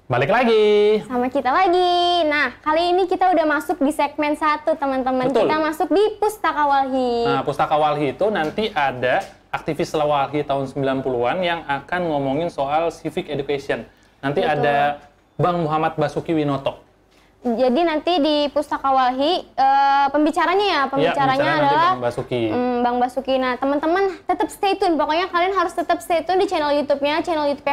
Balik lagi. Sama kita lagi. Nah, kali ini kita udah masuk di segmen 1, teman-teman. Kita masuk di Pustaka Walhi. Nah, Pustaka Walhi itu nanti ada aktivis Walhi tahun 90-an yang akan ngomongin soal civic education. Nanti ada Bang Muhammad Basuki Winoto. Jadi nanti di Pustaka Walhi pembicaranya adalah Bang Basuki. Nah, teman-teman tetap stay tune. Pokoknya kalian harus tetap stay tune di channel YouTube-nya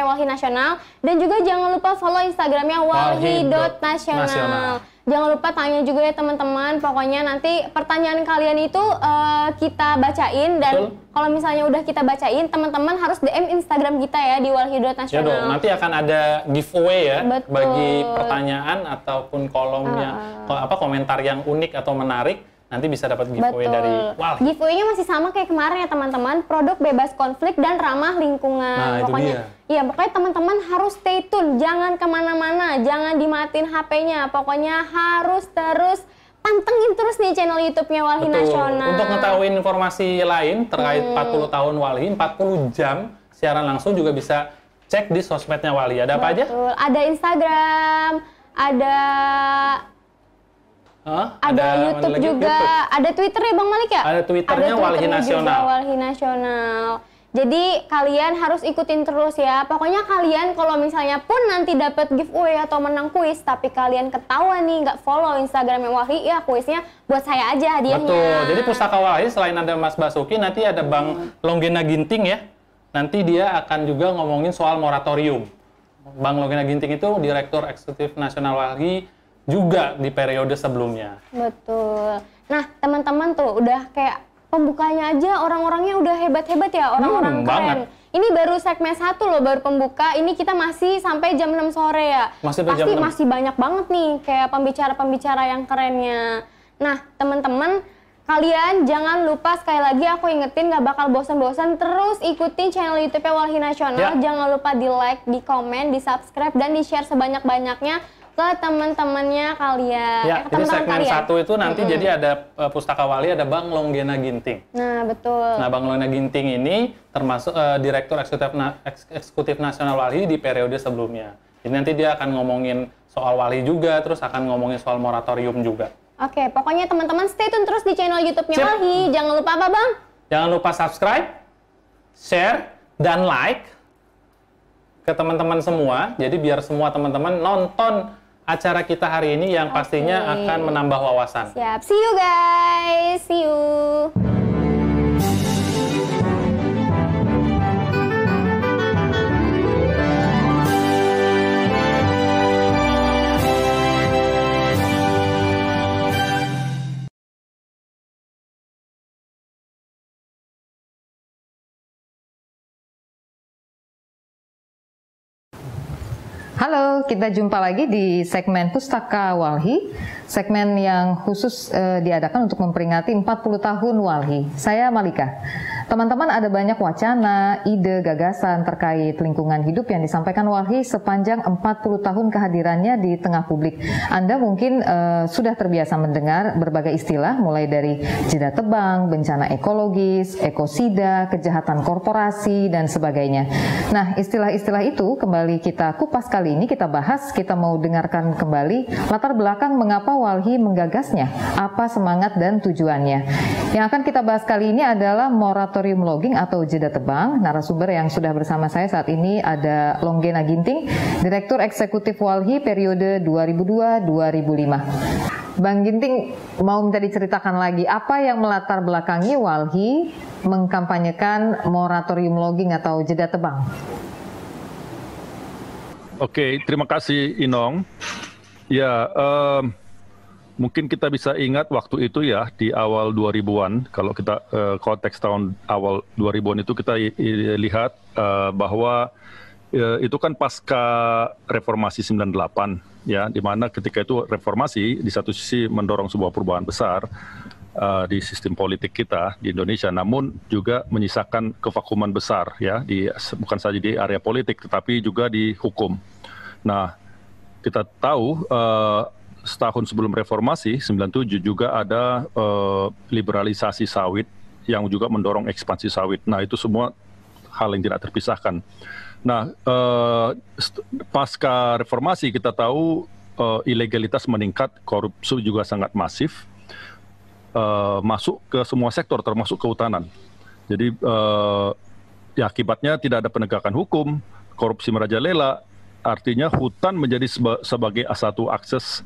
Walhi Nasional, dan juga jangan lupa follow Instagramnya walhi.nasional. Jangan lupa tanya juga ya teman-teman. Pokoknya nanti pertanyaan kalian itu kita bacain, dan kalau misalnya udah kita bacain, teman-teman harus DM Instagram kita ya di walhi.nasional. Ya dong, nanti akan ada giveaway ya. Betul. Bagi pertanyaan ataupun kolomnya komentar yang unik atau menarik. Nanti bisa dapat giveaway dari Walhi. Giveaway-nya masih sama kayak kemarin ya teman-teman. Produk bebas konflik dan ramah lingkungan. Nah, pokoknya, pokoknya teman-teman harus stay tune. Jangan kemana-mana, jangan dimatiin HP-nya. Pokoknya harus terus pantengin terus nih channel YouTube-nya Walhi Nasional. Untuk mengetahui informasi lain terkait 40 tahun Walhi, 40 jam siaran langsung juga bisa cek di sosmednya Walhi. Ada apa aja? Ada Instagram, ada YouTube juga, ada Twitter ya Bang Malik ya? Ada Twitternya Walhi Nasional. Walhi Nasional. Jadi kalian harus ikutin terus ya. Pokoknya kalian kalau misalnya pun nanti dapat giveaway atau menang kuis, tapi kalian ketahuan nih nggak follow Instagramnya Walhi, ya kuisnya buat saya aja hadiahnya. Betul. Jadi Pustaka Walhi selain ada Mas Basuki, nanti ada Bang Longgena Ginting ya. Nanti dia akan juga ngomongin soal moratorium. Bang Longgena Ginting itu Direktur Eksekutif Nasional Walhi juga di periode sebelumnya. Betul. Nah, teman-teman tuh udah kayak pembukanya aja orang-orangnya udah hebat-hebat ya, orang-orang keren. Banget. Ini baru segmen 1 loh, baru pembuka. Ini kita masih sampai jam 6 sore ya. Masih banyak banget nih kayak pembicara-pembicara yang kerennya. Nah, teman-teman, kalian jangan lupa, sekali lagi aku ingetin, gak bakal bosan-bosan, terus ikutin channel YouTube Walhi Nasional. Jangan lupa di like, di komen, di subscribe, dan di share sebanyak-banyaknya ke teman-temannya kalian. Ya, jadi segmen 1 itu nanti jadi ada Pustaka Walhi, ada Bang Longgena Ginting. Nah, betul. Nah, Bang Longgena Ginting ini termasuk Direktur Eksekutif Nasional Walhi di periode sebelumnya. Jadi nanti dia akan ngomongin soal Walhi juga, terus akan ngomongin soal moratorium juga. Oke, pokoknya teman-teman stay tune terus di channel YouTube-nya Walhi. Jangan lupa apa, Bang? Jangan lupa subscribe, share, dan like ke teman-teman semua. Jadi biar semua teman-teman nonton acara kita hari ini yang pastinya akan menambah wawasan. Siap. See you guys. See you. Halo, kita jumpa lagi di segmen Pustaka Walhi, segmen yang khusus diadakan untuk memperingati 40 tahun Walhi. Saya Malika. Teman-teman, ada banyak wacana, ide, gagasan terkait lingkungan hidup yang disampaikan Walhi sepanjang 40 tahun kehadirannya di tengah publik. Anda mungkin sudah terbiasa mendengar berbagai istilah, mulai dari jeda tebang, bencana ekologis, ekosida, kejahatan korporasi, dan sebagainya. Nah, istilah-istilah itu kembali kita kupas kali ini, kita bahas, kita mau dengarkan kembali latar belakang mengapa Walhi menggagasnya, apa semangat dan tujuannya. Yang akan kita bahas kali ini adalah moratorium logging atau jeda tebang. Narasumber yang sudah bersama saya saat ini ada Longgena Ginting, Direktur Eksekutif Walhi periode 2002-2005. Bang Ginting, mau minta diceritakan lagi apa yang melatar belakangi Walhi mengkampanyekan moratorium logging atau jeda tebang? Oke, terima kasih Inong. Ya, mungkin kita bisa ingat waktu itu ya, di awal 2000-an, kalau kita konteks tahun awal 2000-an itu kita lihat bahwa itu kan pasca reformasi 98, ya, di mana ketika itu reformasi di satu sisi mendorong sebuah perubahan besar di sistem politik kita di Indonesia, namun juga menyisakan kevakuman besar ya, bukan saja di area politik tetapi juga di hukum. Nah, kita tahu setahun sebelum reformasi 97 juga ada liberalisasi sawit yang juga mendorong ekspansi sawit. Nah, itu semua hal yang tidak terpisahkan. Nah, pasca reformasi kita tahu ilegalitas meningkat, korupsi juga sangat masif, masuk ke semua sektor termasuk kehutanan. Jadi ya akibatnya tidak ada penegakan hukum, korupsi merajalela, artinya hutan menjadi sebagai satu akses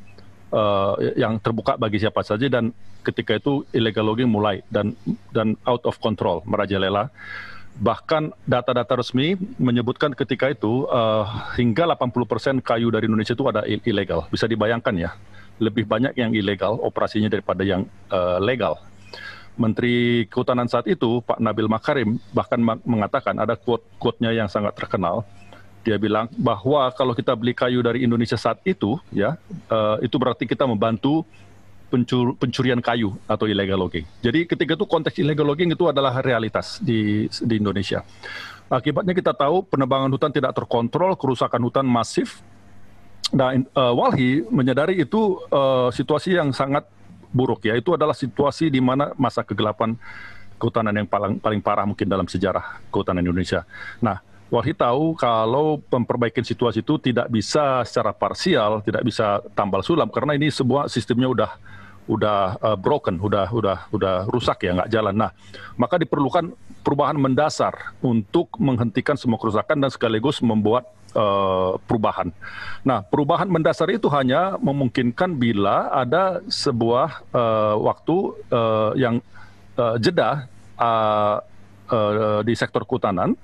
yang terbuka bagi siapa saja, dan ketika itu illegal logging mulai dan out of control, merajalela. Bahkan data-data resmi menyebutkan ketika itu hingga 80% kayu dari Indonesia itu ada ilegal. Bisa dibayangkan ya, lebih banyak yang ilegal operasinya daripada yang legal. Menteri Kehutanan saat itu, Pak Nabil Makarim, bahkan mengatakan, ada quote-nya yang sangat terkenal. Dia bilang bahwa kalau kita beli kayu dari Indonesia saat itu, ya, itu berarti kita membantu pencurian kayu atau illegal logging. Jadi ketika itu konteks illegal logging itu adalah realitas di Indonesia. Akibatnya kita tahu penebangan hutan tidak terkontrol, kerusakan hutan masif. Nah, Walhi menyadari itu situasi yang sangat buruk ya. Itu adalah situasi di mana masa kegelapan kehutanan yang paling parah mungkin dalam sejarah kehutanan Indonesia. Nah, Walhi tahu kalau memperbaiki situasi itu tidak bisa secara parsial, tidak bisa tambal sulam, karena ini sebuah sistemnya udah broken, udah rusak ya, nggak jalan. Nah, maka diperlukan perubahan mendasar untuk menghentikan semua kerusakan dan sekaligus membuat perubahan. Nah, perubahan mendasar itu hanya memungkinkan bila ada sebuah waktu yang jeda di sektor kehutanan,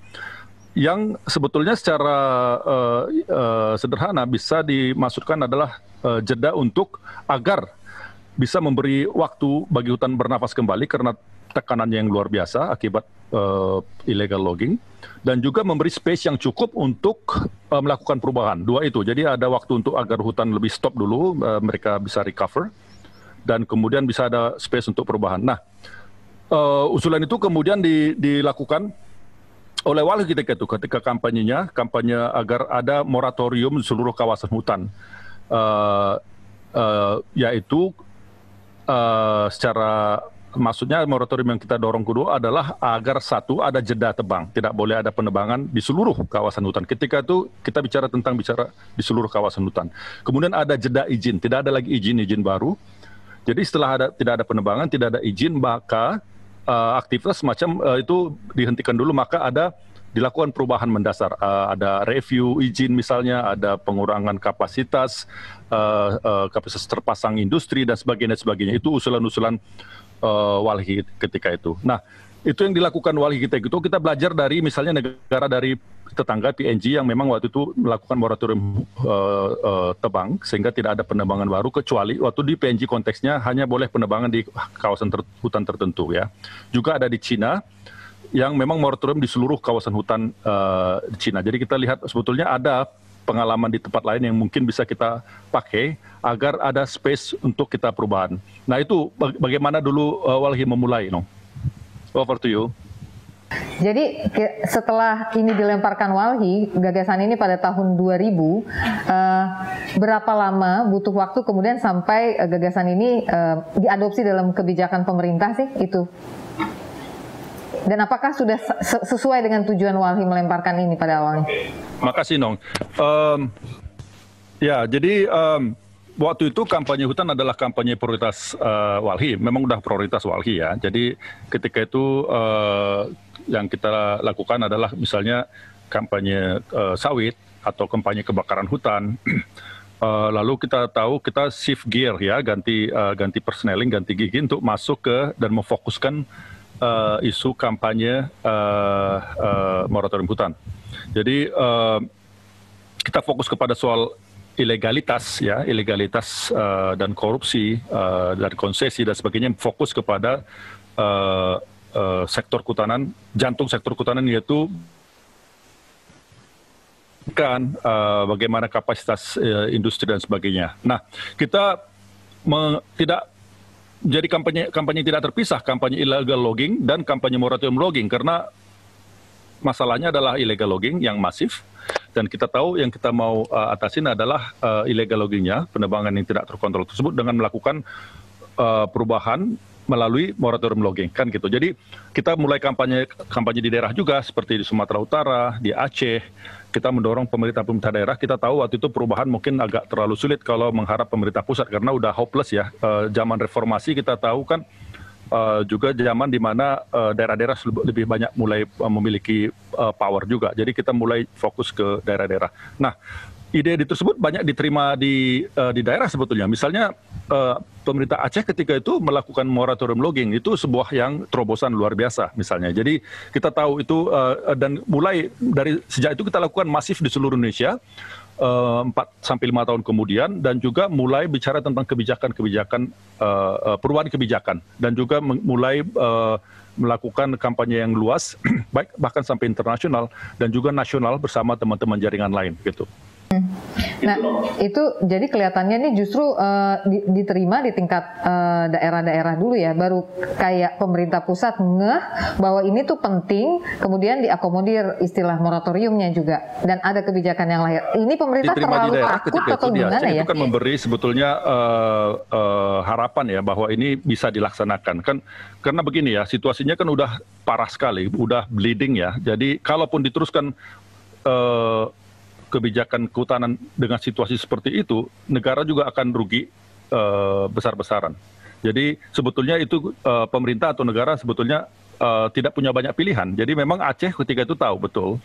yang sebetulnya secara sederhana bisa dimaksudkan adalah jeda untuk agar bisa memberi waktu bagi hutan bernafas kembali karena tekanannya yang luar biasa akibat illegal logging, dan juga memberi space yang cukup untuk melakukan perubahan. Dua itu, jadi ada waktu untuk agar hutan lebih stop dulu, mereka bisa recover, dan kemudian bisa ada space untuk perubahan. Nah, usulan itu kemudian dilakukan oleh Walhi ketika kampanye agar ada moratorium di seluruh kawasan hutan, yaitu secara maksudnya moratorium yang kita dorong kedua adalah agar satu, ada jeda tebang, tidak boleh ada penebangan di seluruh kawasan hutan. Ketika itu kita bicara di seluruh kawasan hutan. Kemudian ada jeda izin, tidak ada lagi izin baru. Jadi setelah tidak ada penebangan, tidak ada izin, maka aktivitas semacam itu dihentikan dulu, maka dilakukan perubahan mendasar, ada review izin misalnya, ada pengurangan kapasitas terpasang industri dan sebagainya. Itu usulan-usulan Walhi ketika itu. Nah, itu yang dilakukan Walhi ketika itu. Kita belajar dari misalnya negara dari tetangga PNG yang memang waktu itu melakukan moratorium tebang sehingga tidak ada penebangan baru, kecuali waktu di PNG konteksnya hanya boleh penebangan di kawasan hutan tertentu ya. Juga ada di Cina yang memang moratorium di seluruh kawasan hutan di Cina. Jadi kita lihat sebetulnya ada pengalaman di tempat lain yang mungkin bisa kita pakai agar ada space untuk kita perubahan. Nah itu bagaimana dulu Walhi memulai, no? Over to you. Jadi setelah ini dilemparkan Walhi, gagasan ini pada tahun 2000, berapa lama butuh waktu kemudian sampai gagasan ini diadopsi dalam kebijakan pemerintah sih itu? Dan apakah sudah sesuai dengan tujuan Walhi melemparkan ini pada awalnya? Makasih, Nong. Ya, jadi waktu itu kampanye hutan adalah kampanye prioritas Walhi. Memang udah prioritas Walhi ya. Jadi ketika itu yang kita lakukan adalah misalnya kampanye sawit atau kampanye kebakaran hutan. Lalu kita tahu kita shift gear ya, ganti persneling, ganti gigi untuk masuk ke dan memfokuskan isu kampanye moratorium hutan. Jadi kita fokus kepada soal ilegalitas dan korupsi dan konsesi dan sebagainya, fokus kepada sektor kehutanan, jantung sektor kehutanan, yaitu bagaimana kapasitas industri dan sebagainya. Nah, kita tidak jadi kampanye tidak terpisah, kampanye illegal logging dan kampanye moratorium logging, karena masalahnya adalah illegal logging yang masif, dan kita tahu yang kita mau atasin adalah illegal loggingnya, penebangan yang tidak terkontrol tersebut, dengan melakukan perubahan melalui moratorium logging kan gitu. Jadi kita mulai kampanye di daerah juga seperti di Sumatera Utara, di Aceh. Kita mendorong pemerintah daerah. Kita tahu waktu itu perubahan mungkin agak terlalu sulit kalau mengharap pemerintah pusat karena udah hopeless ya. Zaman reformasi kita tahu kan juga zaman di mana daerah-daerah lebih banyak mulai memiliki power juga. Jadi kita mulai fokus ke daerah-daerah. Nah, ide tersebut banyak diterima di daerah sebetulnya. Misalnya pemerintah Aceh ketika itu melakukan moratorium logging itu sebuah yang terobosan luar biasa misalnya. Jadi kita tahu itu dan mulai dari sejak itu kita lakukan masif di seluruh Indonesia 4 sampai 5 tahun kemudian dan juga mulai bicara tentang kebijakan-kebijakan perubahan kebijakan dan juga mulai melakukan kampanye yang luas baik bahkan sampai internasional dan juga nasional bersama teman-teman jaringan lain gitu. Nah, itu jadi kelihatannya ini justru diterima di tingkat daerah-daerah dulu ya, baru kayak pemerintah pusat ngeh bahwa ini tuh penting, kemudian diakomodir istilah moratoriumnya juga, dan ada kebijakan yang lahir. Ini pemerintah terlalu takut atau gimana ya? Itu kan memberi sebetulnya harapan ya bahwa ini bisa dilaksanakan kan, karena begini ya, situasinya kan udah parah sekali, udah bleeding ya. Jadi kalaupun diteruskan kebijakan kehutanan dengan situasi seperti itu, negara juga akan rugi besar-besaran. Jadi sebetulnya itu pemerintah atau negara sebetulnya tidak punya banyak pilihan. Jadi memang Aceh ketika itu tahu betul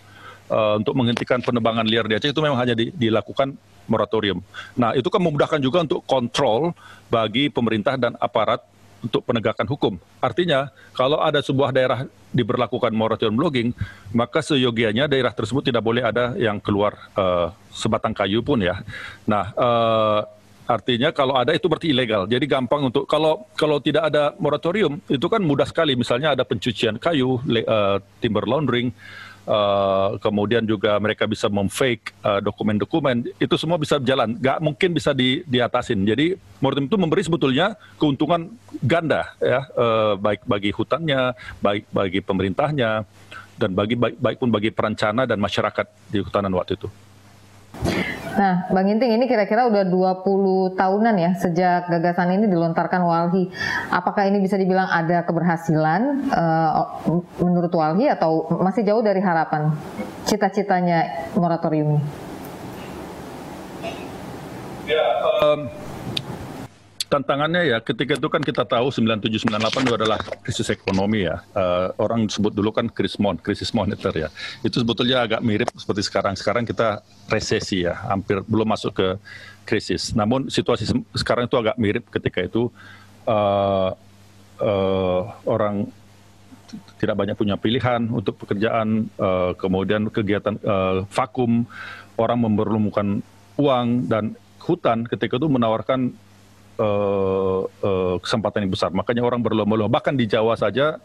untuk menghentikan penebangan liar di Aceh itu memang hanya dilakukan moratorium. Nah itu kan memudahkan juga untuk kontrol bagi pemerintah dan aparat untuk penegakan hukum. Artinya, kalau ada sebuah daerah diberlakukan moratorium logging, maka seyogianya daerah tersebut tidak boleh ada yang keluar sebatang kayu pun ya. Nah, artinya kalau ada itu berarti ilegal. Jadi gampang untuk kalau tidak ada moratorium itu kan mudah sekali. Misalnya ada pencucian kayu, timber laundering. Kemudian juga mereka bisa memfake dokumen-dokumen, itu semua bisa berjalan, nggak mungkin bisa diatasin. Jadi moratorium itu memberi sebetulnya keuntungan ganda, ya, baik bagi hutannya, baik bagi pemerintahnya, dan baik pun bagi perencana dan masyarakat di hutanan waktu itu. Nah, Bang Ginting, ini kira-kira udah 20 tahunan ya sejak gagasan ini dilontarkan Walhi. Apakah ini bisa dibilang ada keberhasilan menurut Walhi atau masih jauh dari harapan cita-citanya moratorium ini? Ya, tantangannya ya ketika itu kan kita tahu 97-98 itu adalah krisis ekonomi ya. Orang sebut dulu kan krisis moneter ya. Itu sebetulnya agak mirip seperti sekarang. Sekarang kita resesi ya, hampir belum masuk ke krisis. Namun situasi sekarang itu agak mirip ketika itu orang tidak banyak punya pilihan untuk pekerjaan, kemudian kegiatan vakum, orang memerlukan uang dan hutan ketika itu menawarkan kesempatan yang besar. Makanya orang berlomba-lomba. Bahkan di Jawa saja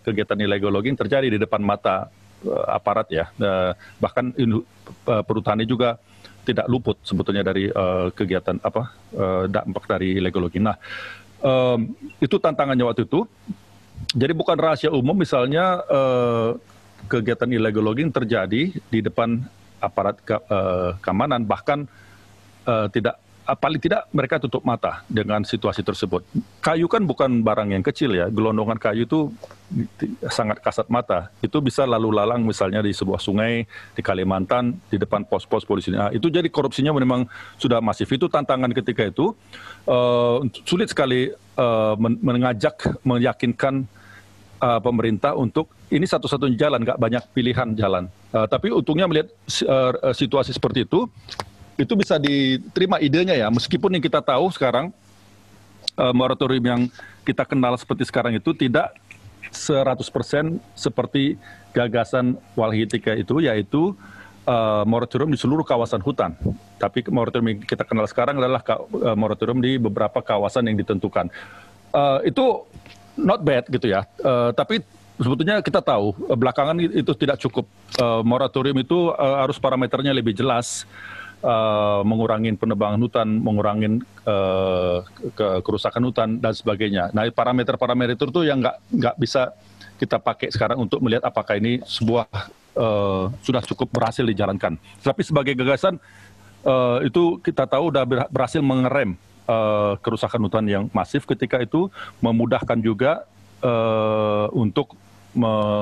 kegiatan illegal logging terjadi di depan mata aparat ya. Bahkan perhutani juga tidak luput sebetulnya dari kegiatan dampak dari illegal logging. Nah, itu tantangannya waktu itu. Jadi bukan rahasia umum misalnya kegiatan illegal logging terjadi di depan aparat keamanan, bahkan paling tidak mereka tutup mata dengan situasi tersebut. Kayu kan bukan barang yang kecil ya, gelondongan kayu itu sangat kasat mata. Itu bisa lalu lalang misalnya di sebuah sungai di Kalimantan, di depan pos-pos polisi. Nah, itu jadi korupsinya memang sudah masif. Itu tantangan ketika itu, sulit sekali meyakinkan pemerintah untuk ini satu-satunya jalan, nggak banyak pilihan jalan. Tapi untungnya melihat situasi seperti itu bisa diterima idenya ya, meskipun yang kita tahu sekarang moratorium yang kita kenal seperti sekarang itu tidak 100% seperti gagasan Walhi ketika itu, yaitu moratorium di seluruh kawasan hutan. Tapi moratorium yang kita kenal sekarang adalah moratorium di beberapa kawasan yang ditentukan. Itu not bad gitu ya, tapi sebetulnya kita tahu belakangan itu tidak cukup. Moratorium itu harus parameternya lebih jelas. Mengurangin penebangan hutan, mengurangin kerusakan hutan dan sebagainya. Nah, parameter-parameter itu yang nggak bisa kita pakai sekarang untuk melihat apakah ini sebuah sudah cukup berhasil dijalankan. Tapi sebagai gagasan itu kita tahu sudah berhasil mengerem kerusakan hutan yang masif ketika itu, memudahkan juga untuk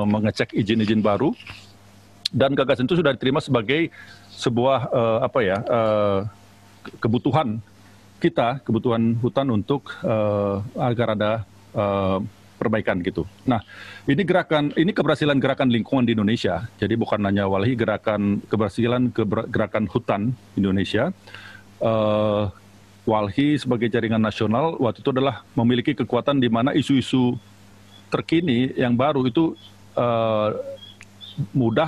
mengecek izin-izin baru, dan gagasan itu sudah diterima sebagai sebuah kebutuhan kita, kebutuhan hutan untuk agar ada perbaikan gitu. Nah, ini keberhasilan gerakan lingkungan di Indonesia. Jadi bukan hanya Walhi, keberhasilan gerakan hutan Indonesia. Walhi sebagai jaringan nasional waktu itu adalah memiliki kekuatan di mana isu-isu terkini yang baru itu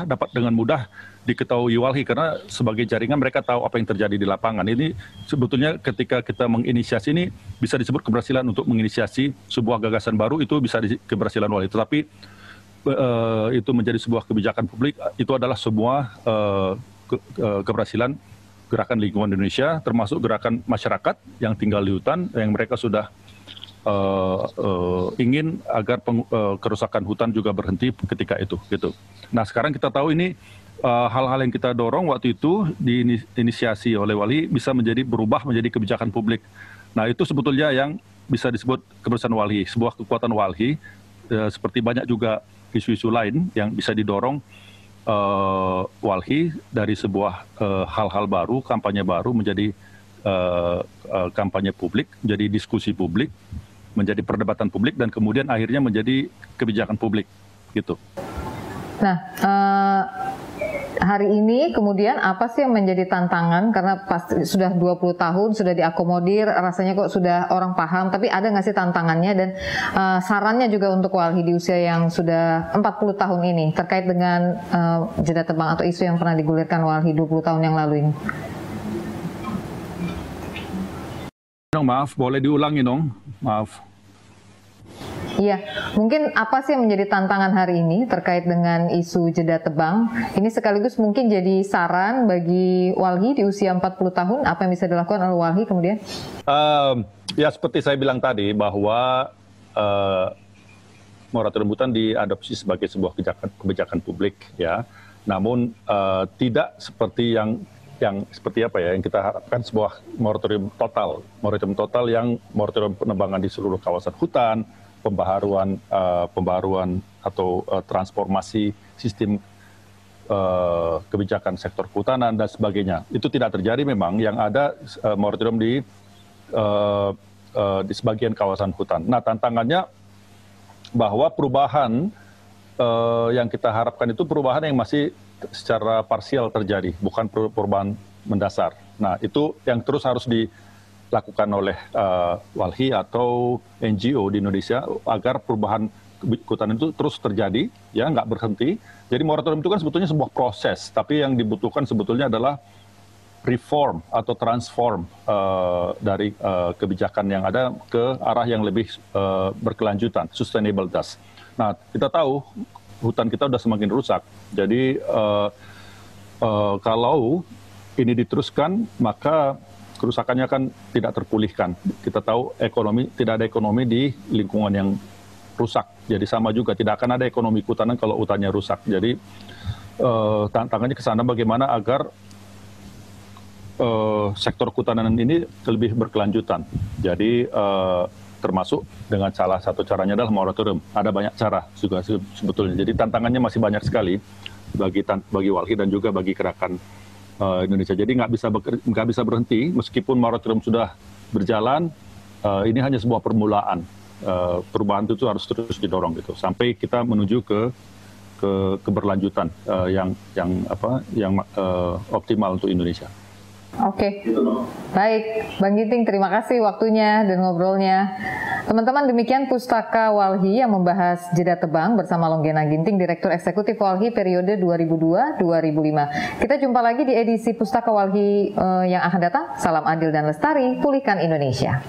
dapat dengan mudah diketahui Walhi, karena sebagai jaringan mereka tahu apa yang terjadi di lapangan. Ini sebetulnya ketika kita menginisiasi ini bisa disebut keberhasilan untuk menginisiasi sebuah gagasan baru, itu bisa keberhasilan Walhi. Tetapi itu menjadi sebuah kebijakan publik, itu adalah sebuah keberhasilan gerakan lingkungan Indonesia, termasuk gerakan masyarakat yang tinggal di hutan, yang mereka sudah ingin agar kerusakan hutan juga berhenti ketika itu. Gitu. Nah, sekarang kita tahu ini hal-hal yang kita dorong waktu itu diinisiasi oleh Walhi bisa berubah menjadi kebijakan publik. Nah, itu sebetulnya yang bisa disebut keberhasilan Walhi, sebuah kekuatan Walhi, seperti banyak juga isu-isu lain yang bisa didorong Walhi dari sebuah hal-hal baru, kampanye baru menjadi kampanye publik, menjadi diskusi publik, menjadi perdebatan publik, dan kemudian akhirnya menjadi kebijakan publik, gitu. Nah, hari ini kemudian apa sih yang menjadi tantangan, karena pasti sudah 20 tahun sudah diakomodir, rasanya kok sudah orang paham, tapi ada nggak sih tantangannya, dan sarannya juga untuk Walhi di usia yang sudah 40 tahun ini terkait dengan jeda tebang atau isu yang pernah digulirkan Walhi 20 tahun yang lalu ini? Maaf, boleh diulangi dong, maaf. Iya, mungkin apa sih yang menjadi tantangan hari ini terkait dengan isu jeda tebang? Ini sekaligus mungkin jadi saran bagi Walhi di usia 40 tahun, apa yang bisa dilakukan oleh Walhi kemudian? Ya, seperti saya bilang tadi, bahwa moratorium hutan diadopsi sebagai sebuah kebijakan publik, ya. Namun tidak seperti yang seperti apa ya, yang kita harapkan sebuah moratorium total yang moratorium penebangan di seluruh kawasan hutan, pembaharuan atau transformasi sistem kebijakan sektor kehutanan dan sebagainya. Itu tidak terjadi memang, yang ada moratorium di sebagian kawasan hutan. Nah, tantangannya bahwa perubahan yang kita harapkan itu perubahan yang masih secara parsial terjadi, bukan perubahan mendasar. Nah, itu yang terus harus dilakukan oleh Walhi atau NGO di Indonesia agar perubahan hutan itu terus terjadi, ya, nggak berhenti. Jadi moratorium itu kan sebetulnya sebuah proses, tapi yang dibutuhkan sebetulnya adalah reform atau transform dari kebijakan yang ada ke arah yang lebih berkelanjutan, sustainabilitas. Nah, kita tahu hutan kita sudah semakin rusak. Jadi kalau ini diteruskan, maka kerusakannya kan tidak terpulihkan. Kita tahu tidak ada ekonomi di lingkungan yang rusak. Jadi sama juga, tidak akan ada ekonomi kehutanan kalau hutannya rusak. Jadi tantangannya ke sana bagaimana agar sektor kehutanan ini lebih berkelanjutan. Jadi termasuk dengan salah satu caranya adalah moratorium. Ada banyak cara juga sebetulnya. Jadi tantangannya masih banyak sekali bagi Walhi dan juga bagi gerakan Indonesia. Jadi nggak bisa berhenti meskipun moratorium sudah berjalan. Ini hanya sebuah permulaan. Perubahan itu harus terus didorong gitu sampai kita menuju ke keberlanjutan yang optimal untuk Indonesia. Oke, baik, Bang Ginting, terima kasih waktunya dan ngobrolnya. Teman-teman, demikian Pustaka Walhi yang membahas jeda tebang bersama Longgena Ginting, Direktur Eksekutif Walhi periode 2002-2005. Kita jumpa lagi di edisi Pustaka Walhi yang akan datang. Salam adil dan lestari, pulihkan Indonesia.